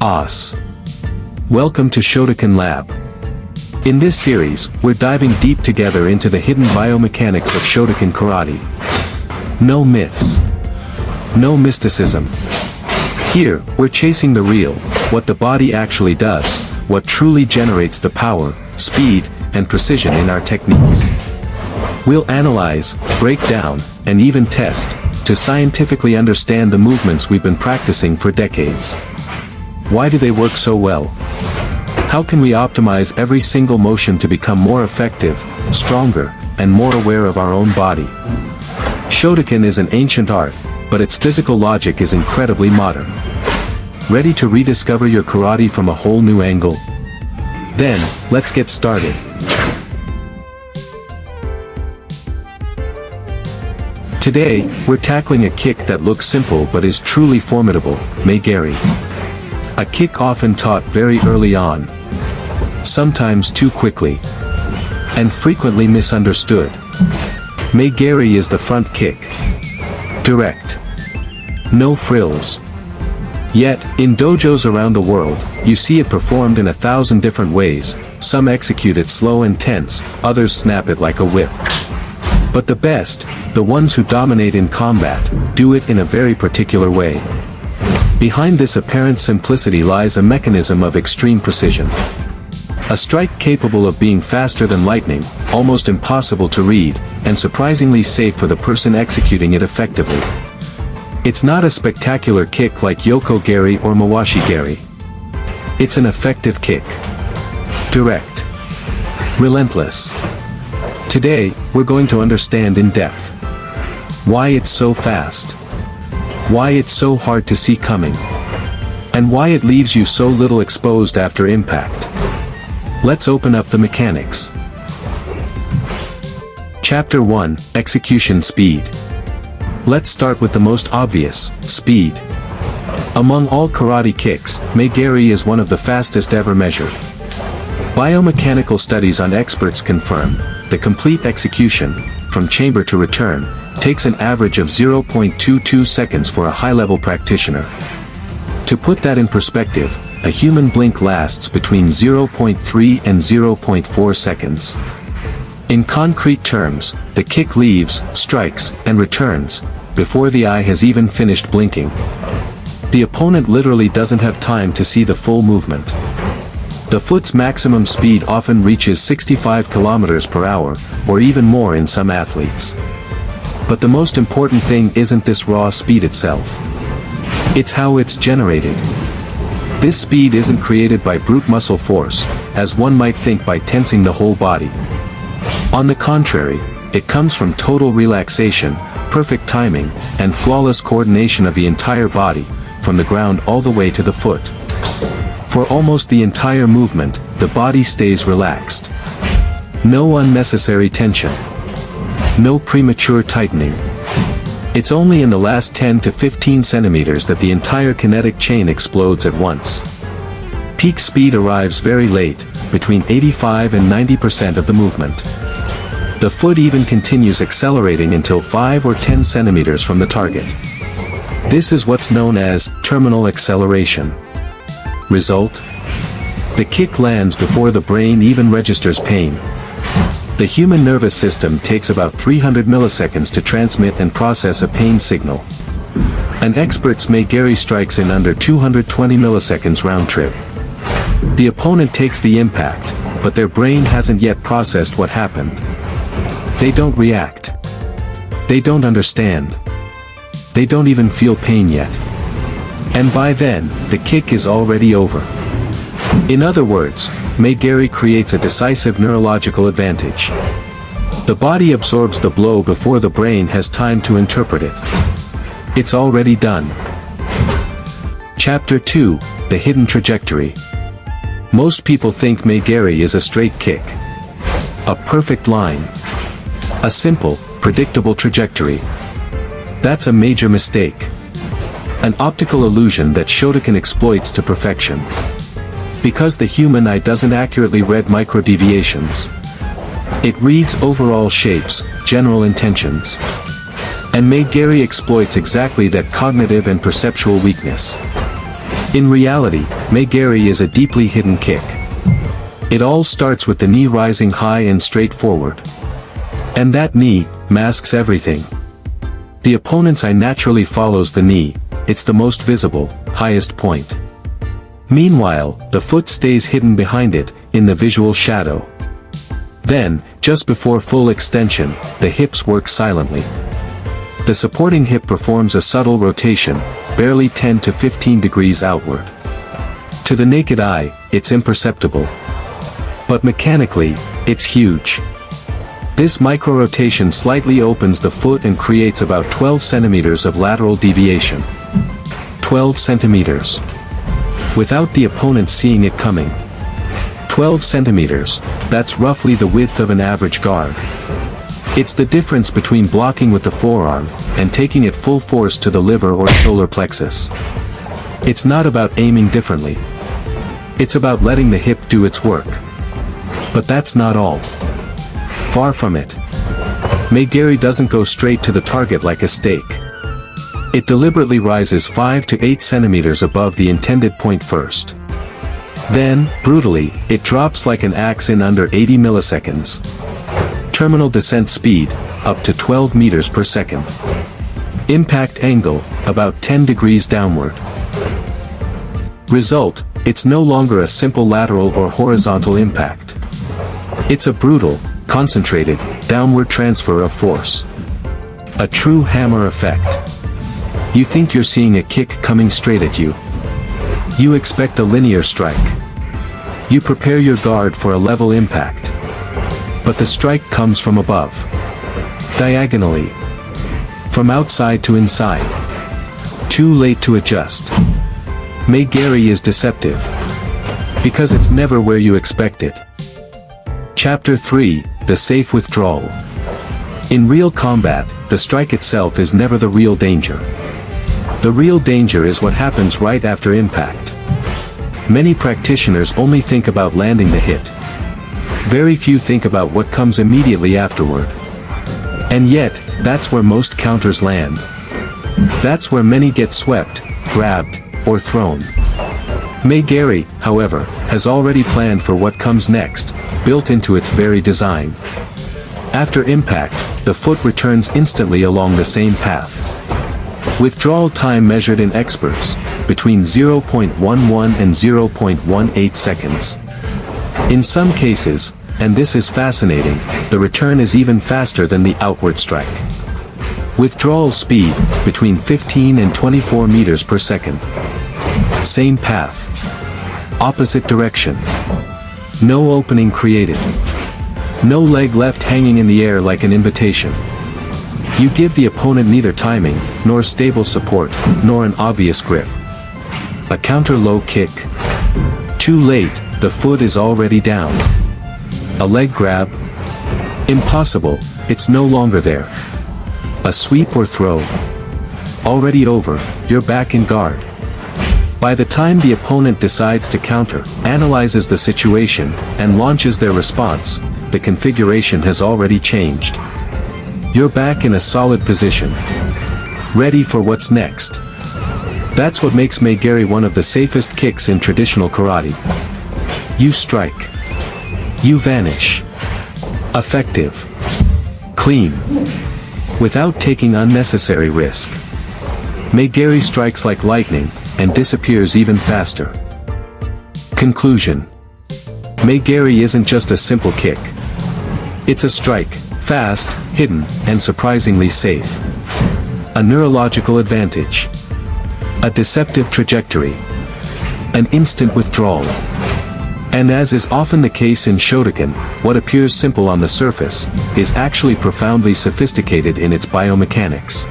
Os. Welcome to Shotokan Lab. In this series, we're diving deep together into the hidden biomechanics of Shotokan karate. No myths. No mysticism. Here, we're chasing the real, what the body actually does, what truly generates the power, speed, and precision in our techniques. We'll analyze, break down, and even test, to scientifically understand the movements we've been practicing for decades. Why do they work so well? How can we optimize every single motion to become more effective, stronger, and more aware of our own body? Shotokan is an ancient art, but its physical logic is incredibly modern. Ready to rediscover your karate from a whole new angle? Then, let's get started. Today, we're tackling a kick that looks simple but is truly formidable, Mae Geri. A kick often taught very early on, sometimes too quickly, and frequently misunderstood. Mae Geri is the front kick. Direct. No frills. Yet, in dojos around the world, you see it performed in 1,000 different ways. Some execute it slow and tense, others snap it like a whip. But the best, the ones who dominate in combat, do it in a very particular way. Behind this apparent simplicity lies a mechanism of extreme precision. A strike capable of being faster than lightning, almost impossible to read, and surprisingly safe for the person executing it effectively. It's not a spectacular kick like Yoko Geri or Mawashi Geri. It's an effective kick. Direct. Relentless. Today, we're going to understand in depth why it's so fast, why it's so hard to see coming, and why it leaves you so little exposed after impact. Let's open up the mechanics. Chapter 1, Execution Speed. Let's start with the most obvious, speed. Among all karate kicks, Mae Geri is one of the fastest ever measured. Biomechanical studies on experts confirm, the complete execution, from chamber to return, takes an average of 0.22 seconds for a high-level practitioner. To put that in perspective, a human blink lasts between 0.3 and 0.4 seconds. In concrete terms, the kick leaves, strikes, and returns, before the eye has even finished blinking. The opponent literally doesn't have time to see the full movement. The foot's maximum speed often reaches 65 km per hour, or even more in some athletes. But the most important thing isn't this raw speed itself. It's how it's generated. This speed isn't created by brute muscle force, as one might think by tensing the whole body. On the contrary, it comes from total relaxation, perfect timing, and flawless coordination of the entire body, from the ground all the way to the foot. For almost the entire movement, the body stays relaxed. No unnecessary tension. No premature tightening. It's only in the last 10 to 15 centimeters that the entire kinetic chain explodes at once. Peak speed arrives very late, between 85 and 90% of the movement. The foot even continues accelerating until 5 or 10 centimeters from the target. This is what's known as terminal acceleration. Result? The kick lands before the brain even registers pain. The human nervous system takes about 300 milliseconds to transmit and process a pain signal. An expert's Mae Geri strikes in under 220 milliseconds round trip. The opponent takes the impact, but their brain hasn't yet processed what happened. They don't react. They don't understand. They don't even feel pain yet. And by then, the kick is already over. In other words, Mae Geri creates a decisive neurological advantage. The body absorbs the blow before the brain has time to interpret it. It's already done. Chapter 2, The Hidden Trajectory. Most people think Mae Geri is a straight kick. A perfect line. A simple, predictable trajectory. That's a major mistake. An optical illusion that Shotokan exploits to perfection. Because the human eye doesn't accurately read micro-deviations. It reads overall shapes, general intentions. And Mae Geri exploits exactly that cognitive and perceptual weakness. In reality, Mae Geri is a deeply hidden kick. It all starts with the knee rising high and straight forward. And that knee masks everything. The opponent's eye naturally follows the knee, it's the most visible, highest point. Meanwhile, the foot stays hidden behind it, in the visual shadow. Then, just before full extension, the hips work silently. The supporting hip performs a subtle rotation, barely 10 to 15 degrees outward. To the naked eye, it's imperceptible. But mechanically, it's huge. This micro-rotation slightly opens the foot and creates about 12 centimeters of lateral deviation. 12 centimeters. Without the opponent seeing it coming. 12 centimeters, that's roughly the width of an average guard. It's the difference between blocking with the forearm, and taking it full force to the liver or solar plexus. It's not about aiming differently. It's about letting the hip do its work. But that's not all. Far from it. Mae Geri doesn't go straight to the target like a stake. It deliberately rises 5 to 8 centimeters above the intended point first. Then, brutally, it drops like an axe in under 80 milliseconds. Terminal descent speed, up to 12 meters per second. Impact angle, about 10 degrees downward. Result, it's no longer a simple lateral or horizontal impact. It's a brutal, concentrated, downward transfer of force. A true hammer effect. You think you're seeing a kick coming straight at you. You expect a linear strike. You prepare your guard for a level impact. But the strike comes from above. Diagonally. From outside to inside. Too late to adjust. Mae Geri is deceptive. Because it's never where you expect it. Chapter 3, The Safe Withdrawal. In real combat, the strike itself is never the real danger. The real danger is what happens right after impact. Many practitioners only think about landing the hit. Very few think about what comes immediately afterward. And yet, that's where most counters land. That's where many get swept, grabbed, or thrown. Mae Geri, however, has already planned for what comes next, built into its very design. After impact, the foot returns instantly along the same path. Withdrawal time measured in experts, between 0.11 and 0.18 seconds. In some cases, and this is fascinating, the return is even faster than the outward strike. Withdrawal speed, between 15 and 24 meters per second. Same path. Opposite direction. No opening created. No leg left hanging in the air like an invitation. You give the opponent neither timing, nor stable support, nor an obvious grip. A counter low kick. Too late, the foot is already down. A leg grab. Impossible, it's no longer there. A sweep or throw. Already over, you're back in guard. By the time the opponent decides to counter, analyzes the situation, and launches their response, the configuration has already changed. You're back in a solid position. Ready for what's next. That's what makes Mae Geri one of the safest kicks in traditional karate. You strike. You vanish. Effective. Clean. Without taking unnecessary risk. Mae Geri strikes like lightning, and disappears even faster. Conclusion. Mae Geri isn't just a simple kick. It's a strike, fast, hidden, and surprisingly safe. A neurological advantage. A deceptive trajectory. An instant withdrawal. And as is often the case in Shotokan, what appears simple on the surface, is actually profoundly sophisticated in its biomechanics.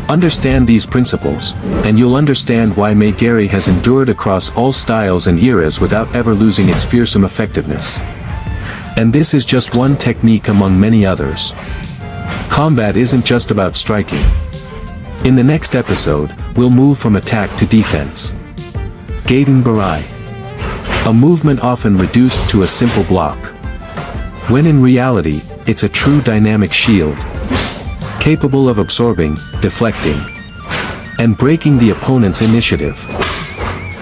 Understand these principles, and you'll understand why Mae Geri has endured across all styles and eras without ever losing its fearsome effectiveness. And this is just one technique among many others. Combat isn't just about striking. In the next episode, we'll move from attack to defense. Gedan Barai. A movement often reduced to a simple block. When in reality, it's a true dynamic shield. Capable of absorbing, deflecting, and breaking the opponent's initiative.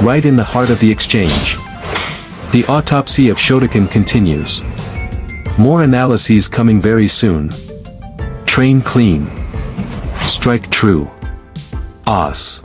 right in the heart of the exchange. The autopsy of Shotokan continues. More analyses coming very soon. Train clean. Strike true. Os.